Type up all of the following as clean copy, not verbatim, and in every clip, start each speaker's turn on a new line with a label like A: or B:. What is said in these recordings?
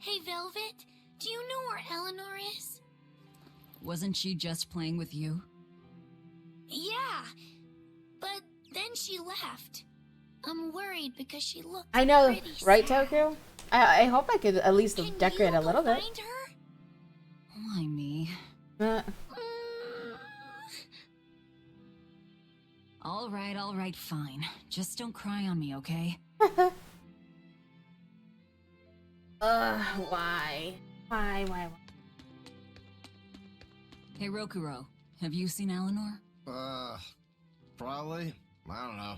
A: Hey, Velvet, do you know where Eleanor is?
B: Wasn't she just playing with you?
A: Yeah, but then she left. I'm worried because she looked
C: I know,
A: pretty
C: right,
A: sad.
C: Toku? I hope I could at least
A: Can
C: decorate
A: you
C: a little
A: go
C: bit.
A: find her?
B: Why me?
C: Uh,
B: All right, fine. Just don't cry on me, okay?
C: why? Why?
B: Hey, Rokuro, have you seen Eleanor?
D: Probably. I don't know.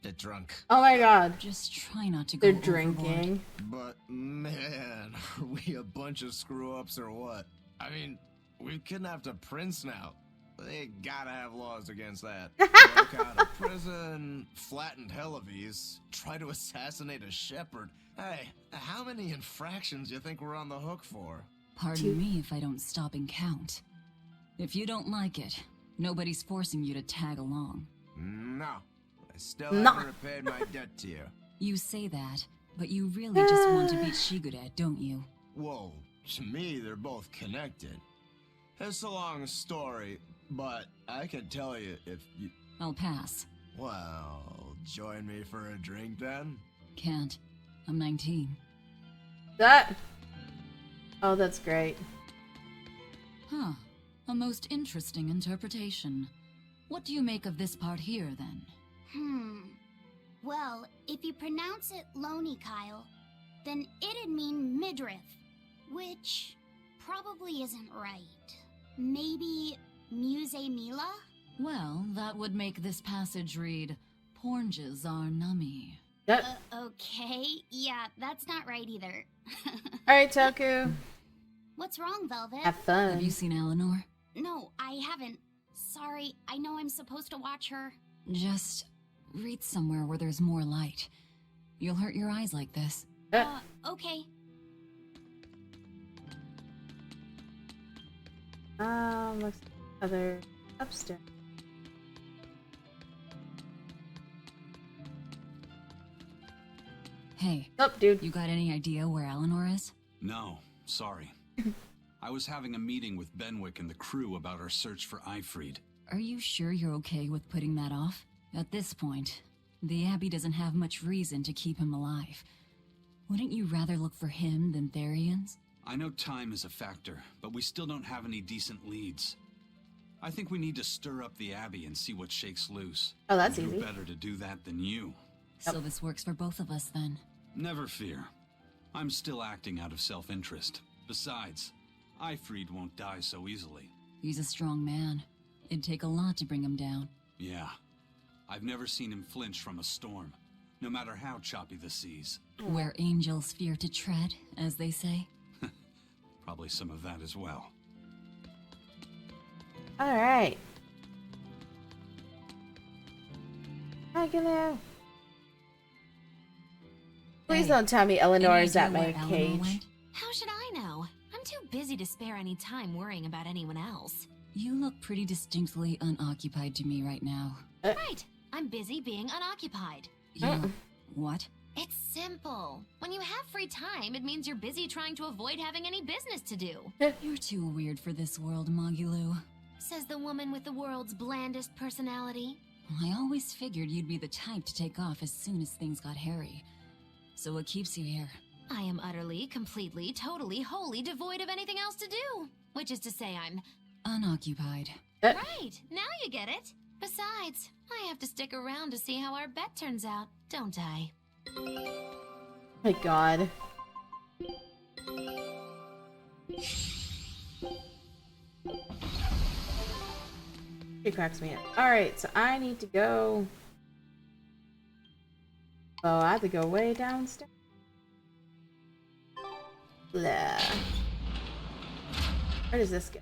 D: Bit drunk.
C: Oh my god.
B: Just try not to go
C: They're
B: overboard.
C: drinking.
D: But man, are we a bunch of screw-ups or what? I mean, we've kidnapped a prince now. They gotta have laws against that. Broke out of prison, flattened Helives, tried to assassinate a shepherd. Hey, how many infractions do you think we're on the hook for?
B: Pardon me if I don't stop and count. If you don't like it, nobody's forcing you to tag along.
D: No. I still
C: No.
D: haven't repaid my debt to you.
B: You say that, but you really just want to beat Shigure, don't you?
D: Whoa, to me, they're both connected. It's a long story, but I can tell you if you...
B: I'll pass.
D: Well, join me for a drink then?
B: Can't. I'm 19.
C: That. Oh, that's great.
B: Huh. A most interesting interpretation. What do you make of this part here, then?
A: Well, if you pronounce it Loney Kyle, then it'd mean midriff, which probably isn't right. Maybe Muse Mila?
B: Well, that would make this passage read, Pornges are nummy.
C: Yep.
A: Okay, yeah, that's not right either.
C: Alright, Toku.
A: What's wrong, Velvet?
C: Have fun.
B: Have you seen Eleanor?
A: No, I haven't. Sorry, I know I'm supposed to watch her.
B: Just read somewhere where there's more light. You'll hurt your eyes like this.
A: Okay.
C: Looks other upstairs.
B: Hey,
C: Oh, dude.
B: you got any idea where Eleanor is?
E: No, sorry. I was having a meeting with Benwick and the crew about our search for Eifried.
B: Are you sure you're okay with putting that off? At this point, the Abbey doesn't have much reason to keep him alive. Wouldn't you rather look for him than Therians?
E: I know time is a factor, but we still don't have any decent leads. I think we need to stir up the Abbey and see what shakes loose.
C: Oh, that's
E: And who
C: easy.
E: better to do that than you?
B: So this works for both of us then.
E: Never fear. I'm still acting out of self-interest. Besides, Eifried won't die so easily.
B: He's a strong man. It'd take a lot to bring him down.
E: Yeah. I've never seen him flinch from a storm, no matter how choppy the seas.
B: Where angels fear to tread, as they say.
E: Probably some of that as well.
C: Alright. Hi, hello. Please
B: Hey,
C: don't tell me Eleanor
B: Any
C: is at
B: idea
C: my
B: where Eleanor
C: cage.
B: went?
F: How should I know? I'm too busy to spare any time worrying about anyone else.
B: You look pretty distinctly unoccupied to me right now.
F: Right. I'm busy being unoccupied.
B: Yeah. What?
F: It's simple. When you have free time, it means you're busy trying to avoid having any business to do.
B: You're too weird for this world, Magulu.
F: Says the woman with the world's blandest personality.
B: I always figured you'd be the type to take off as soon as things got hairy. So what keeps you here?
F: I am utterly, completely, totally, wholly devoid of anything else to do. Which is to say I'm...
B: Unoccupied.
F: Right, now you get it. Besides, I have to stick around to see how our bet turns out, don't I?
C: My god. She cracks me up. Alright, so I need to go. Oh, I have to go way downstairs. Blah. Where does this go?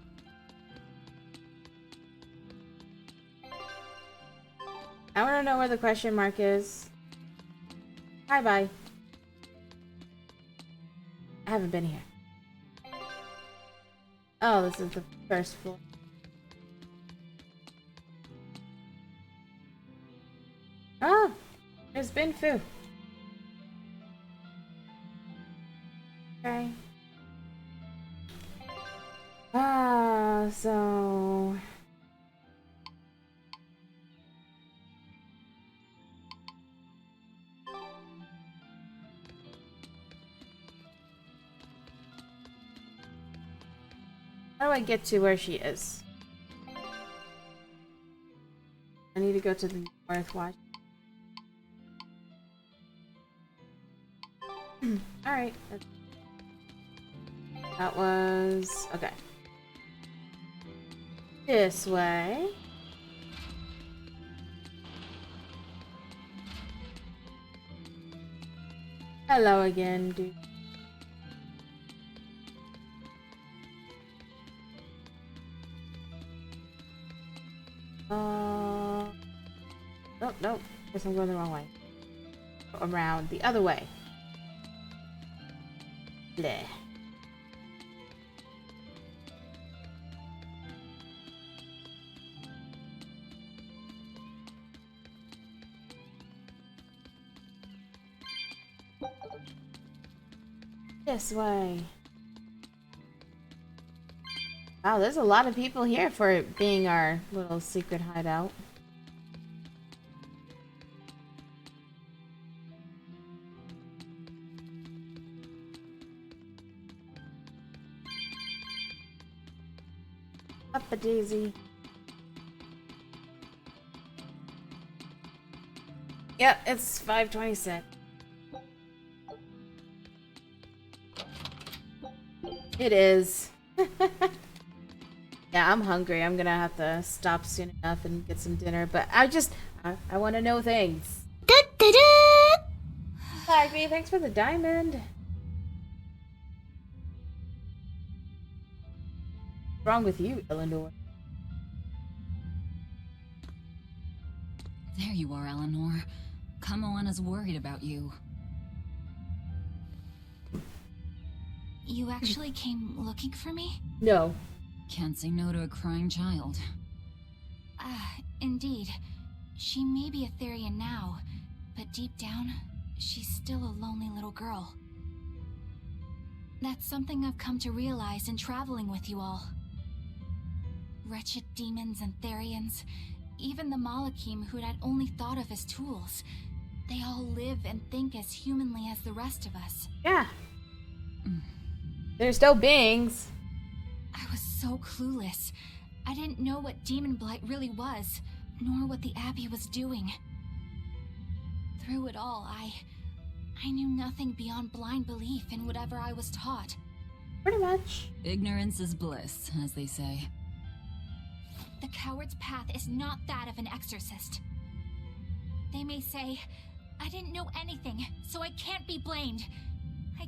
C: I want to know where the question mark is. Hi, bye. I haven't been here. Oh, this is the first floor. Oh, there's Binfu. Okay. So... How do I get to where she is? I need to go to the North Watch. Alright. That was... okay. This way. Hello again, dude. Nope. Guess I'm going the wrong way. Around the other way. Bleh. This way. Wow, there's a lot of people here for it being our little secret hideout. Up a daisy. Yep, it's 5:26. It is. Yeah, I'm hungry. I'm gonna have to stop soon enough and get some dinner. But I want to know things. Harvey, thanks for the diamond. What's wrong with you, Eleanor?
B: There you are, Eleanor. Kamoana's worried about you.
F: You actually came looking for me?
C: No.
B: Can't say no to a crying child.
F: Indeed. She may be a Therian now, but deep down, she's still a lonely little girl. That's something I've come to realize in traveling with you all. Wretched demons and Therians, even the Malakim who'd I'd only thought of as tools, they all live and think as humanly as the rest of us.
C: Yeah. They're still beings.
F: I was so clueless. I didn't know what demon blight really was, nor what the Abbey was doing. Through it all, I knew nothing beyond blind belief in whatever I was taught.
C: Pretty much.
B: Ignorance is bliss, as they say.
F: The coward's path is not that of an exorcist. They may say, I didn't know anything, so I can't be blamed. I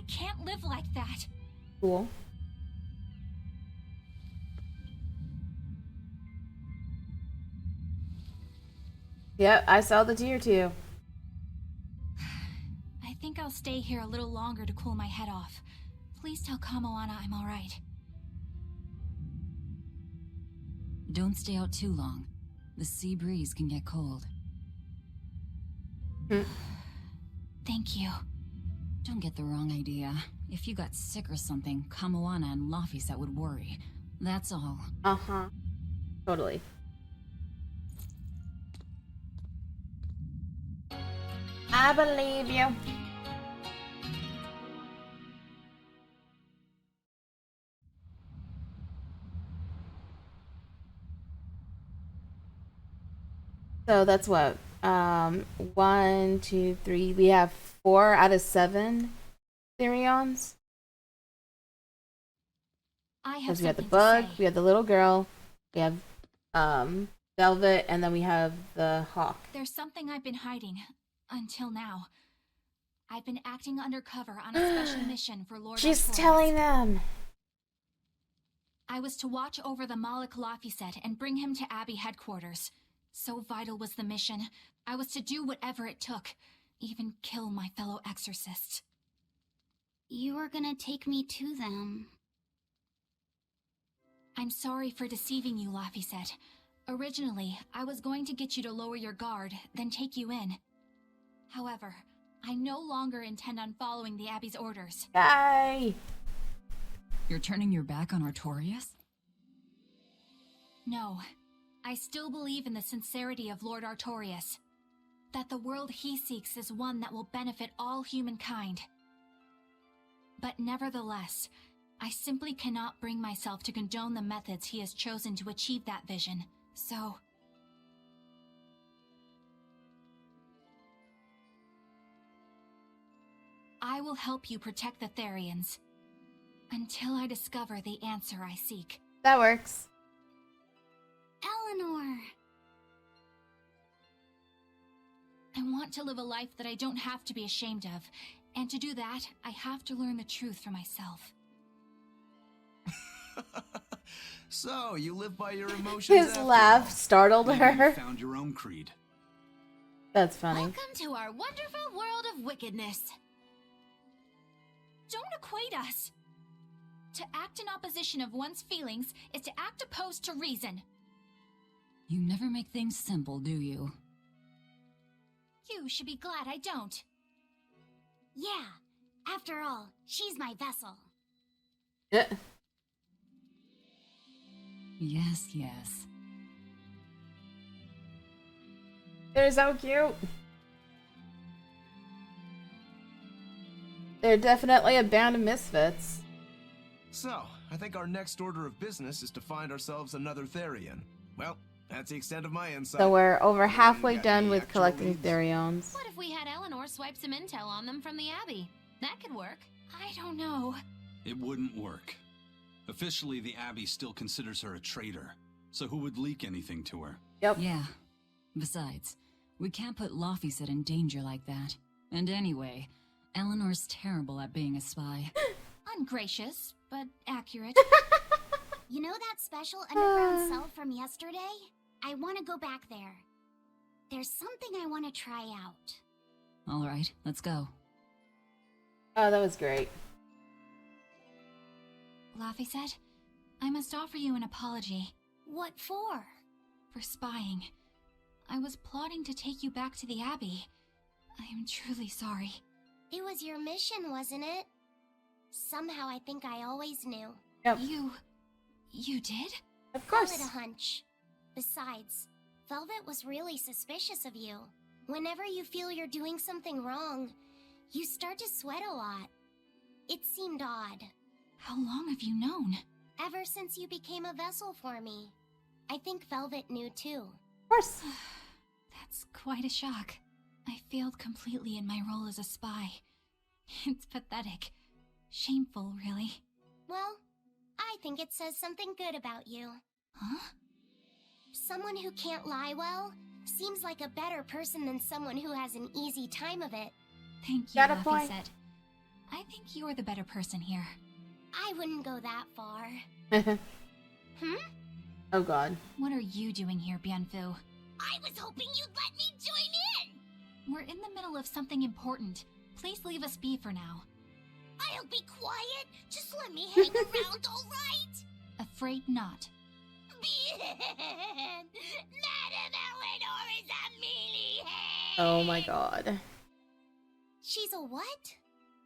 F: can't live like that.
C: Cool. Yep, I saw the tear too.
F: I think I'll stay here a little longer to cool my head off. Please tell Kamoana I'm alright.
B: Don't stay out too long. The sea breeze can get cold.
F: Thank you.
B: Don't get the wrong idea. If you got sick or something, Kamoana and Laphicet would worry. That's all.
C: Uh-huh. Totally. I believe you. So that's what? 1, 2, 3. We have 4 out of 7 Therions.
F: I have
C: Because we have the
F: something to
C: bug,
F: say.
C: we have the little girl, we have Velvet, and then we have the hawk.
F: There's something I've been hiding, until now. I've been acting undercover on a special mission for Lord
C: She's
F: Artorias.
C: telling them.
F: I was to watch over the Malik Laphicet and bring him to Abbey headquarters. So vital was the mission. I was to do whatever it took, even kill my fellow exorcists.
A: You were gonna take me to them.
F: I'm sorry for deceiving you, Laphicet. Originally, I was going to get you to lower your guard, then take you in. However, I no longer intend on following the Abbey's orders.
C: Yay!
B: You're turning your back on Artorias?
F: No, I still believe in the sincerity of Lord Artorias. That the world he seeks is one that will benefit all humankind. But nevertheless, I simply cannot bring myself to condone the methods he has chosen to achieve that vision, so... I will help you protect the Therians. Until I discover the answer I seek.
C: That works.
A: Eleanor!
F: I want to live a life that I don't have to be ashamed of. And to do that, I have to learn the truth for myself.
D: So, you live by your emotions
C: His
D: after
C: laugh
D: all.
C: startled
E: Maybe you
C: her.
E: found your own creed.
C: That's funny.
F: Welcome to our wonderful world of wickedness. Don't equate us. To act in opposition of one's feelings is to act opposed to reason.
B: You never make things simple, do you?
F: You should be glad I don't.
A: Yeah, after all, she's my vessel.
B: Yes, yes.
C: They're so cute. They're definitely a band of misfits.
D: So, I think our next order of business is to find ourselves another Therian. Well, that's the extent of my insight.
C: So we're over halfway
D: Got
C: done
D: any
C: with
D: actual
C: collecting
D: leads?
C: Therions.
F: What if we had Eleanor swipe some intel on them from the Abbey? That could work. I don't know.
E: It wouldn't work. Officially, the Abbey still considers her a traitor. So who would leak anything to her?
C: Yep.
B: Yeah. Besides, we can't put Laufeyset in danger like that. And anyway, Eleanor's terrible at being a spy.
F: Ungracious, but accurate.
A: You know that special underground cell from yesterday? I want to go back there. There's something I want to try out.
B: All right, let's go.
C: Oh, that was great.
F: Laufeyset, I must offer you an apology.
A: What for?
F: For spying. I was plotting to take you back to the Abbey. I am truly sorry.
A: It was your mission, wasn't it? Somehow I think I always knew.
C: Yep.
F: You did?
C: Of
A: Call
C: course.
A: it a hunch. Besides, Velvet was really suspicious of you. Whenever you feel you're doing something wrong, you start to sweat a lot. It seemed odd.
F: How long have you known?
A: Ever since you became a vessel for me. I think Velvet knew too.
C: Of course.
F: That's quite a shock. I failed completely in my role as a spy. It's pathetic. Shameful, really.
A: Well, I think it says something good about you.
F: Huh?
A: Someone who can't lie well seems like a better person than someone who has an easy time of it.
F: Thank you,
C: Got a point.
F: Laufeyset. I think you're the better person here.
A: I wouldn't go that far.
C: Oh god.
F: What are you doing here, Bienfu?
A: I was hoping you'd let me join in!
F: We're in the middle of something important. Please leave us be for now.
A: I'll be quiet. Just let me hang around, alright?
F: Afraid not.
A: Madame Eleanor is a mealyhead!
C: Oh my god.
A: She's a what?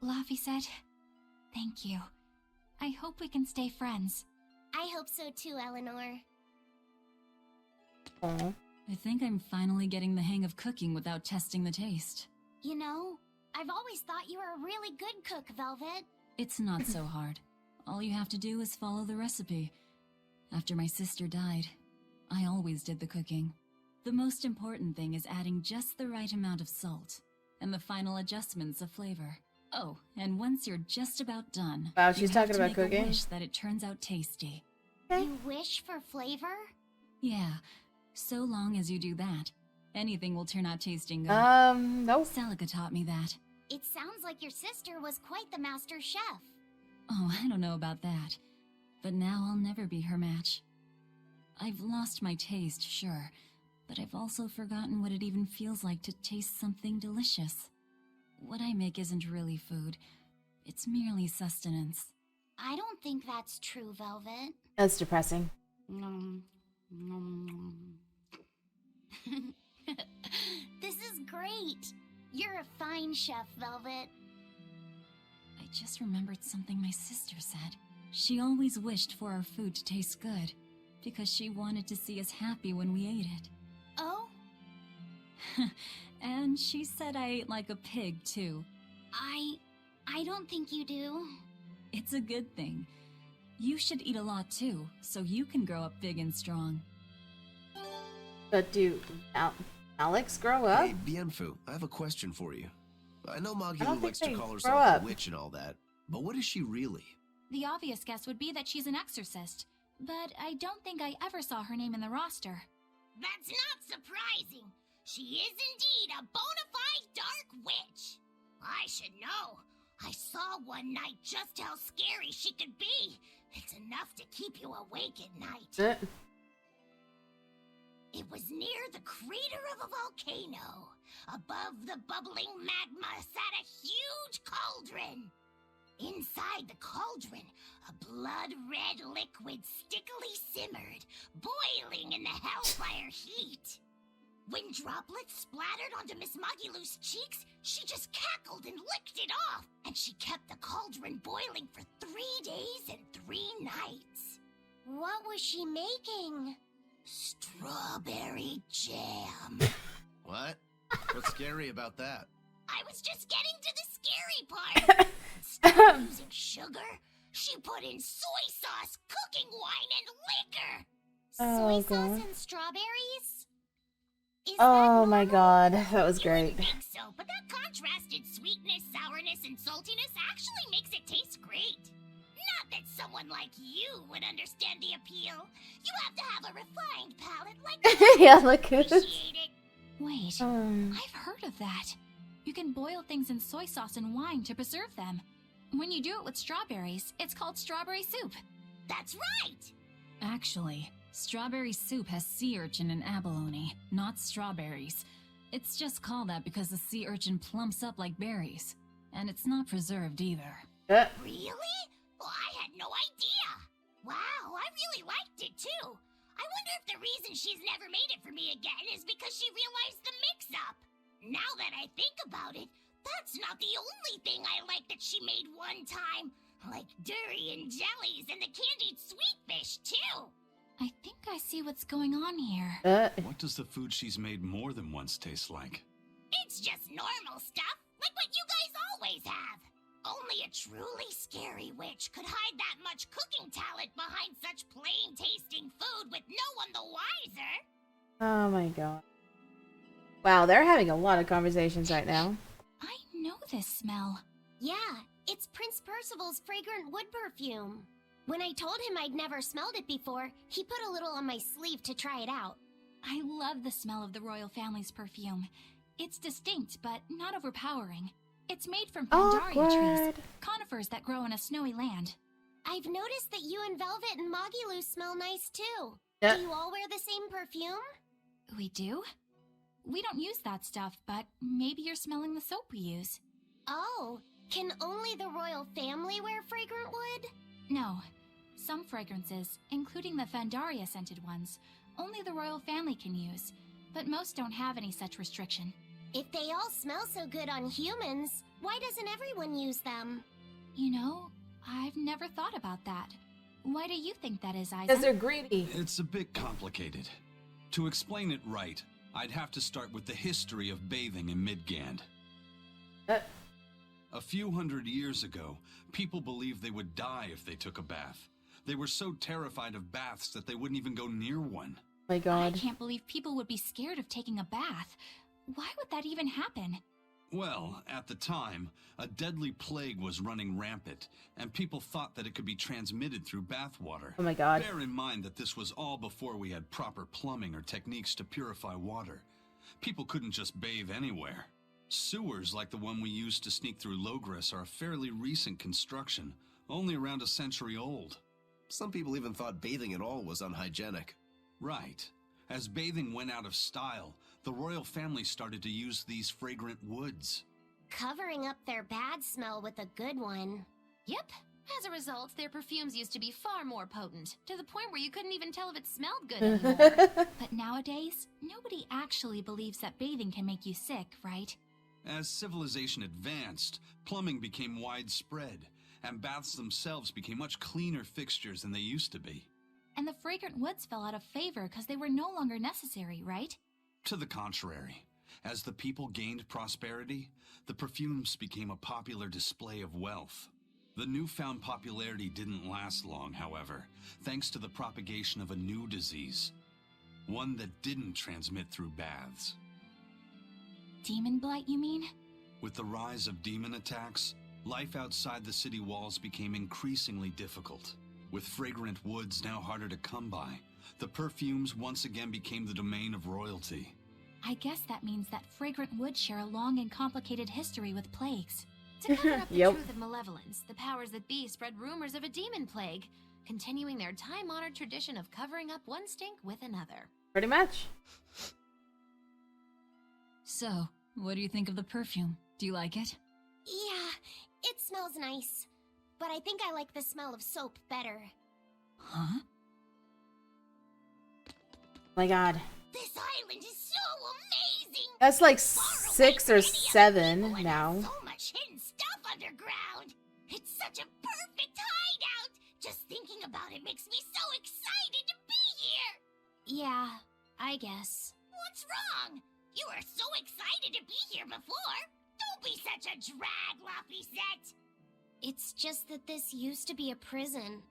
F: Laufeyset, thank you. I hope we can stay friends.
A: I hope so too, Eleanor.
C: Aw.
B: I think I'm finally getting the hang of cooking without testing the taste.
A: You know, I've always thought you were a really good cook, Velvet.
B: It's not so hard. All you have to do is follow the recipe. After my sister died, I always did the cooking. The most important thing is adding just the right amount of salt, and the final adjustments of flavor. Oh, and once you're just about done,
C: Wow,
B: you
C: she's
B: have
C: talking
B: to
C: about
B: make
C: cooking?
B: a wish that it turns out tasty.
C: Okay.
A: You wish for flavor?
B: Yeah, so long as you do that, anything will turn out tasting good.
C: Nope.
B: Celica taught me that.
A: It sounds like your sister was quite the master chef.
B: Oh, I don't know about that. But now I'll never be her match. I've lost my taste, sure, but I've also forgotten what it even feels like to taste something delicious. What I make isn't really food. It's merely sustenance.
A: I don't think that's true, Velvet.
C: That's depressing.
A: Nom, nom, nom. This is great. You're a fine chef, Velvet.
B: I just remembered something my sister said. She always wished for our food to taste good, because she wanted to see us happy when we ate it.
A: Oh?
B: And she said I ate like a pig, too.
A: I don't think you do.
B: It's a good thing. You should eat a lot, too, so you can grow up big and strong.
C: But do Alex grow up?
D: Hey, Bienfu, I have a question for you. I know
C: I don't
D: Magilu
C: think
D: likes to
C: they
D: call
C: grow
D: herself
C: up.
D: a witch and all that, but what is she really?
F: The obvious guess would be that she's an exorcist, but I don't think I ever saw her name in the roster.
A: That's not surprising. She is indeed a bona fide dark witch. I should know. I saw one night just how scary she could be. It's enough to keep you awake at night. It was near the crater of a volcano. Above the bubbling magma sat a huge cauldron. Inside the cauldron, a blood-red liquid stickily simmered, boiling in the hellfire heat. When droplets splattered onto Miss Magilu's cheeks, she just cackled and licked it off, and she kept the cauldron boiling for 3 days and 3 nights. What was she making? Strawberry jam.
D: What? What's scary about that?
A: I was just getting to the scary part. Instead of using sugar, she put in soy sauce, cooking wine, and liquor.
C: Oh,
A: Soy sauce
C: God.
A: and strawberries? Is
C: Oh
A: that
C: my
A: normal?
C: god, that was
A: You wouldn't
C: great.
A: think so, but that contrasted sweetness, sourness, and saltiness actually makes it taste great. Not that someone like you would understand the appeal. You have to have a refined palate like
C: Yeah, look
A: to
C: at this.
A: appreciate it.
F: Wait, I've heard of that. You can boil things in soy sauce and wine to preserve them. When you do it with strawberries, it's called strawberry soup.
A: That's right.
B: Actually, strawberry soup has sea urchin and abalone, not strawberries. It's just called that because the sea urchin plumps up like berries. And it's not preserved either.
A: Really? Well, I had no idea. Wow, I really liked it too. I wonder if the reason she's never made it for me again is because she realized the mix-up. Now that I think about it, that's not the only thing I like that she made one time. Like durian jellies and the candied sweet fish too.
F: I think I see what's going on here.
E: What does the food she's made more than once taste like?
A: It's just normal stuff, like what you guys always have. Only a truly scary witch could hide that much cooking talent behind such plain-tasting food with no one the wiser.
C: Oh my god. Wow, they're having a lot of conversations right now.
F: I know this smell.
A: Yeah, it's Prince Percival's fragrant wood perfume. When I told him I'd never smelled it before, he put a little on my sleeve to try it out.
F: I love the smell of the royal family's perfume. It's distinct, but not overpowering. It's made from Pandaria trees,
C: Awkward.
F: conifers that grow in a snowy land.
A: I've noticed that you and Velvet and Magilu smell nice too.
C: Yeah.
A: Do you all wear the same perfume?
F: We do? We don't use that stuff, but maybe you're smelling the soap we use.
A: Oh, can only the royal family wear fragrant wood?
F: No. Some fragrances, including the Pandaria scented ones, only the royal family can use, but most don't have any such restriction.
A: If they all smell so good on humans, why doesn't everyone use them?
F: You know, I've never thought about that. Why do you think that is,
C: Because
F: Isa?
C: they're greedy.
E: It's a bit complicated. To explain it right, I'd have to start with the history of bathing in Midgand.
C: Uh,
E: A few hundred years ago, people believed they would die if they took a bath. They were so terrified of baths that they wouldn't even go near one.
C: my
F: I
C: god.
F: can't believe people would be scared of taking a bath. Why would that even happen?
E: Well, at the time, a deadly plague was running rampant, and people thought that it could be transmitted through bathwater.
C: Oh my god.
E: Bear in mind that this was all before we had proper plumbing or techniques to purify water. People couldn't just bathe anywhere. Sewers like the one we used to sneak through Logres are a fairly recent construction, only around a century old.
D: Some people even thought bathing at all was unhygienic.
E: Right. As bathing went out of style, the royal family started to use these fragrant woods.
A: Covering up their bad smell with a good one.
G: Yep. As a result, their perfumes used to be far more potent, to the point where you couldn't even tell if it smelled good anymore.
F: But nowadays, nobody actually believes that bathing can make you sick, right?
E: As civilization advanced, plumbing became widespread, and baths themselves became much cleaner fixtures than they used to be.
F: And the fragrant woods fell out of favor because they were no longer necessary, right?
E: To the contrary, as the people gained prosperity, the perfumes became a popular display of wealth. The newfound popularity didn't last long, however, thanks to the propagation of a new disease. One that didn't transmit through baths.
F: Demon blight, you mean?
E: With the rise of demon attacks, life outside the city walls became increasingly difficult. With fragrant woods now harder to come by, the perfumes once again became the domain of royalty.
F: I guess that means that fragrant woods share a long and complicated history with plagues. To cover up the
C: Yep.
F: truth of malevolence, the powers that be spread rumors of a demon plague, continuing their time-honored tradition of covering up one stink with another.
C: Pretty much.
B: So, what do you think of the perfume? Do you like it?
H: Yeah, it smells nice. But I think I like the smell of soap better.
B: Huh?
C: My god.
A: This island is so amazing!
C: That's like
A: Far away
C: 6
A: from
C: or
A: any other
C: 7
A: people and
C: now.
A: So much hidden stuff underground. It's such a perfect hideout. Just thinking about it makes me so excited to be here.
H: Yeah, I guess.
A: What's wrong? You were so excited to be here before. Don't be such a drag, Laphicet.
H: It's just that this used to be a prison.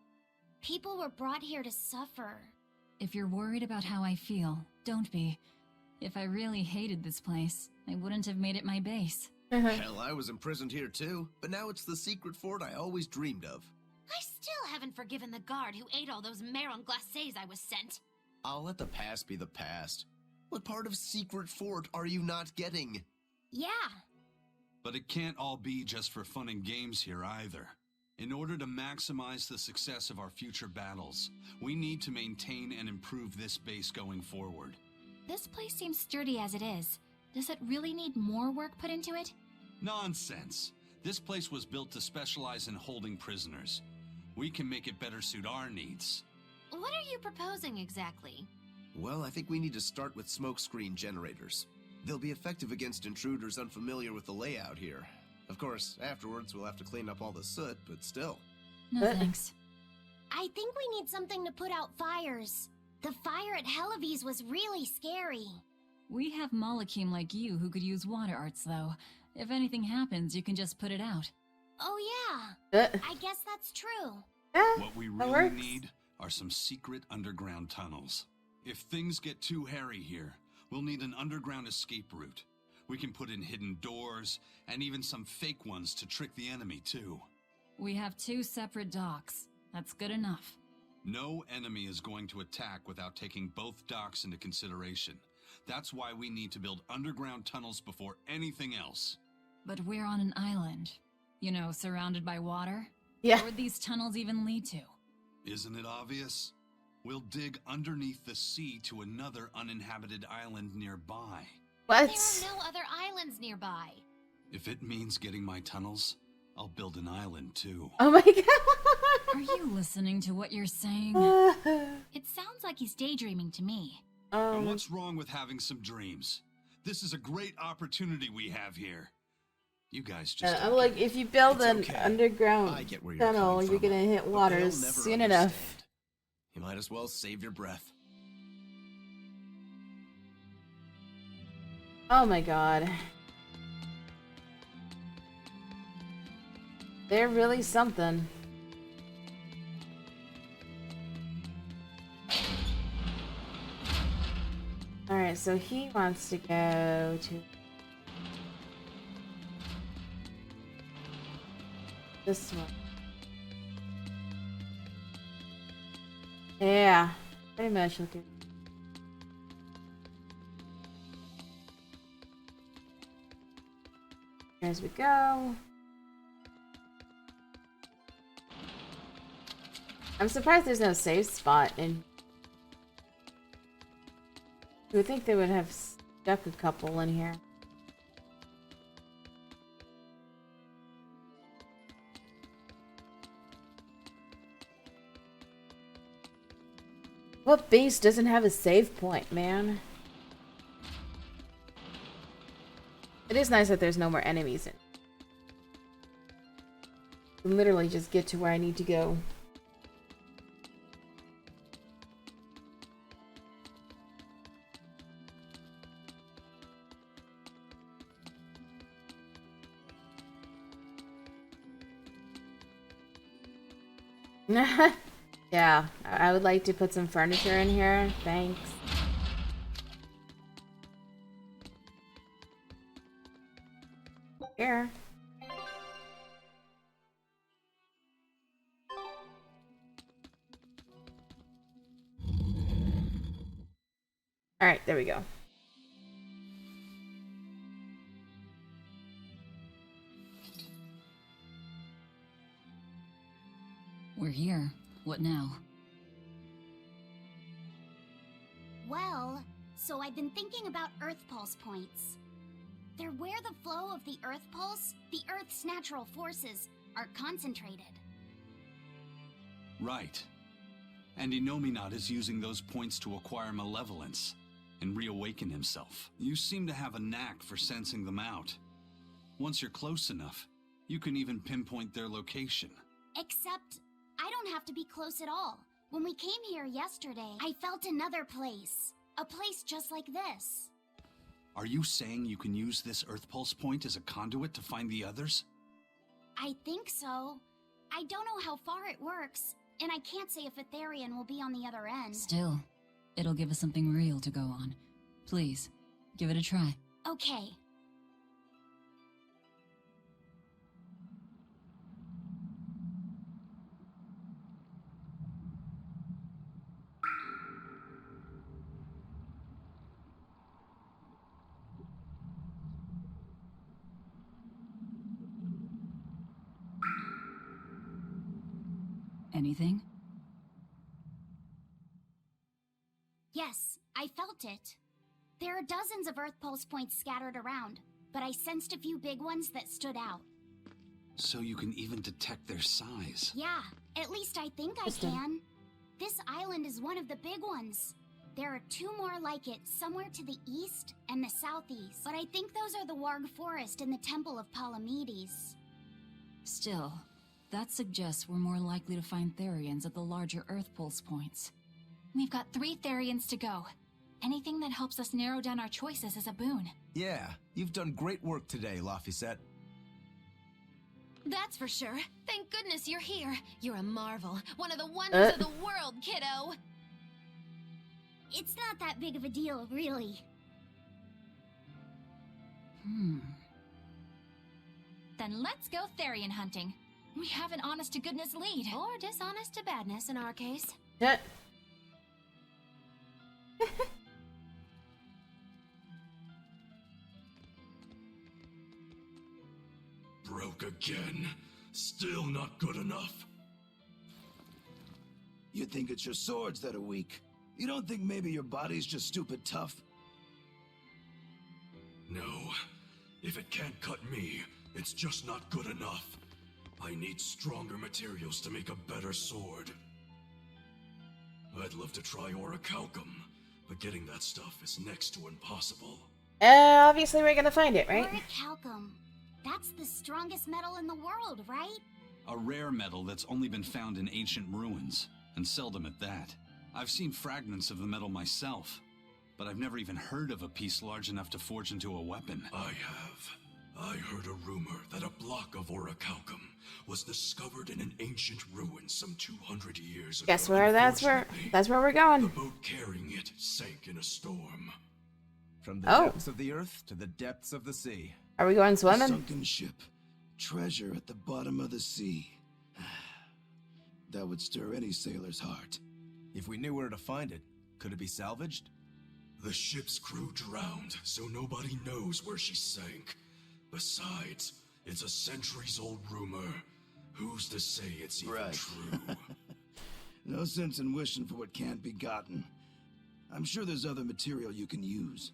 H: People were brought here to suffer.
B: If you're worried about how I feel, don't be. If I really hated this place, I wouldn't have made it my base.
D: Hell, I was imprisoned here too, but now it's the secret fort I always dreamed of.
G: I still haven't forgiven the guard who ate all those marron glacés I was sent.
D: I'll let the past be the past. What part of secret fort are you not getting?
H: Yeah,
E: But it can't all be just for fun and games here either. In order to maximize the success of our future battles, we need to maintain and improve this base going forward.
F: This place seems sturdy as it is. Does it really need more work put into it?
E: Nonsense! This place was built to specialize in holding prisoners. We can make it better suit our needs.
G: What are you proposing exactly?
D: Well, I think we need to start with smokescreen generators. They'll be effective against intruders unfamiliar with the layout here. Of course, afterwards we'll have to clean up all the soot, but still.
B: No thanks.
H: I think we need something to put out fires. The fire at Helavi's was really scary.
B: We have Malakim like you who could use water arts, though. If anything happens, you can just put it out.
H: Oh yeah,
C: Uh,
H: I guess that's true.
C: yeah,
E: What we
C: that
E: really
C: works.
E: need are some secret underground tunnels. If things get too hairy here, we'll need an underground escape route. We can put in hidden doors, and even some fake ones to trick the enemy, too.
B: We have 2 separate docks. That's good enough.
E: No enemy is going to attack without taking both docks into consideration. That's why we need to build underground tunnels before anything else.
B: But we're on an island. You know, surrounded by water.
C: Yeah.
B: Where would these tunnels even lead to?
E: Isn't it obvious? We'll dig underneath the sea to another uninhabited island nearby.
C: What?
G: There are no other islands nearby.
E: If it means getting my tunnels, I'll build an island too.
C: Oh my
B: Are you listening to what you're saying?
C: god.
F: It sounds like he's daydreaming to me.
E: And what's wrong with having some dreams? This is a great opportunity we have here. You guys just...
C: I'm like, if you build
D: It's
C: an
D: okay.
C: underground
D: I get where you're
C: tunnel,
D: coming
C: you're
D: from,
C: gonna hit
D: but
C: water
D: they'll never
C: soon
D: understand.
C: enough.
D: You might as well save your breath.
C: Oh my god. They're really something. Alright, so he wants to go to this one. Yeah, pretty much looking. As we go. I'm surprised there's no safe spot in. You would think they would have stuck a couple in here. What base doesn't have a save point, man? It is nice that there's no more enemies in. I can literally just get to where I need to go. Yeah, I would like to put some furniture in here. Thanks. Here. Alright, there we go.
B: We're here. What now?
H: Well, so I've been thinking about Earth Pulse points. They're where the flow of the Earth Pulse, the Earth's natural forces, are concentrated.
E: Right. And Inominat is using those points to acquire malevolence and reawaken himself. You seem to have a knack for sensing them out. Once you're close enough, you can even pinpoint their location.
H: Except, I don't have to be close at all. When we came here yesterday, I felt another place. A place just like this.
E: Are you saying you can use this Earth Pulse point as a conduit to find the others?
H: I think so. I don't know how far it works, and I can't say if Etherian will be on the other end.
B: Still, it'll give us something real to go on. Please, give it a try.
H: Okay.
B: Anything?
H: Yes, I felt it. There are dozens of Earth Pulse points scattered around, but I sensed a few big ones that stood out.
E: So you can even detect their size.
H: Yeah, at least I think I can. This island is one of the big ones. There are two more like it somewhere to the east and the southeast, but I think those are the Warg Forest and the Temple of Palamedes.
B: Still, that suggests we're more likely to find Therians at the larger Earth Pulse points.
F: We've got 3 Therians to go. Anything that helps us narrow down our choices is a boon.
D: Yeah, you've done great work today, Laphicet.
G: That's for sure. Thank goodness you're here. You're a marvel. One of the wonders of the world, kiddo.
H: It's not that big of a deal, really.
F: Then let's go Therian hunting. We have an honest-to-goodness lead.
G: Or dishonest-to-badness in our case.
I: Broke again. Still not good enough.
J: You think it's your swords that are weak. You don't think maybe your body's just stupid tough?
I: No. If it can't cut me, it's just not good enough. I need stronger materials to make a better sword. I'd love to try orichalcum, but getting that stuff is next to impossible.
C: Obviously we're gonna find it, right?
H: Orichalcum. That's the strongest metal in the world, right?
E: A rare metal that's only been found in ancient ruins, and seldom at that. I've seen fragments of the metal myself, but I've never even heard of a piece large enough to forge into a weapon.
I: I have. I heard a rumor that a block of orichalcum was discovered in an ancient ruin some 200 years ago.
C: Guess where that's where we're
I: The
C: going.
I: boat carrying it sank in a storm.
D: From the depths of the earth to the depths of the sea.
C: Are we going
J: A
C: swimming?
J: sunken ship. Treasure at the bottom of the sea. That would stir any sailor's heart.
D: If we knew where to find it, could it be salvaged?
I: The ship's crew drowned, so nobody knows where she sank. Besides, it's a centuries-old rumor. Who's to say it's even true?
J: No sense in wishing for what can't be gotten. I'm sure there's other material you can use.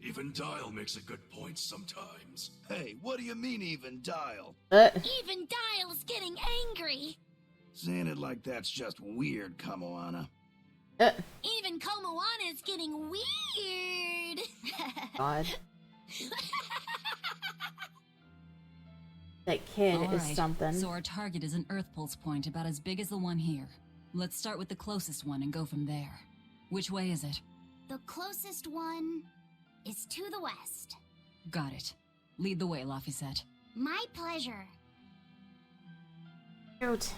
I: Even Dial makes a good point sometimes.
J: Hey, what do you mean even Dial?
H: Even Dial's getting angry.
J: Saying it like that's just weird, Kamoana.
H: Even Komoana's getting weird.
C: God. that kid
B: All
C: is
B: right,
C: something.
B: so our target is an Earth Pulse point about as big as the one here. Let's start with the closest one and go from there. Which way is it?
H: The closest one is to the west.
B: Got it. Lead the way, Laphicet.
H: My pleasure.
C: Cute.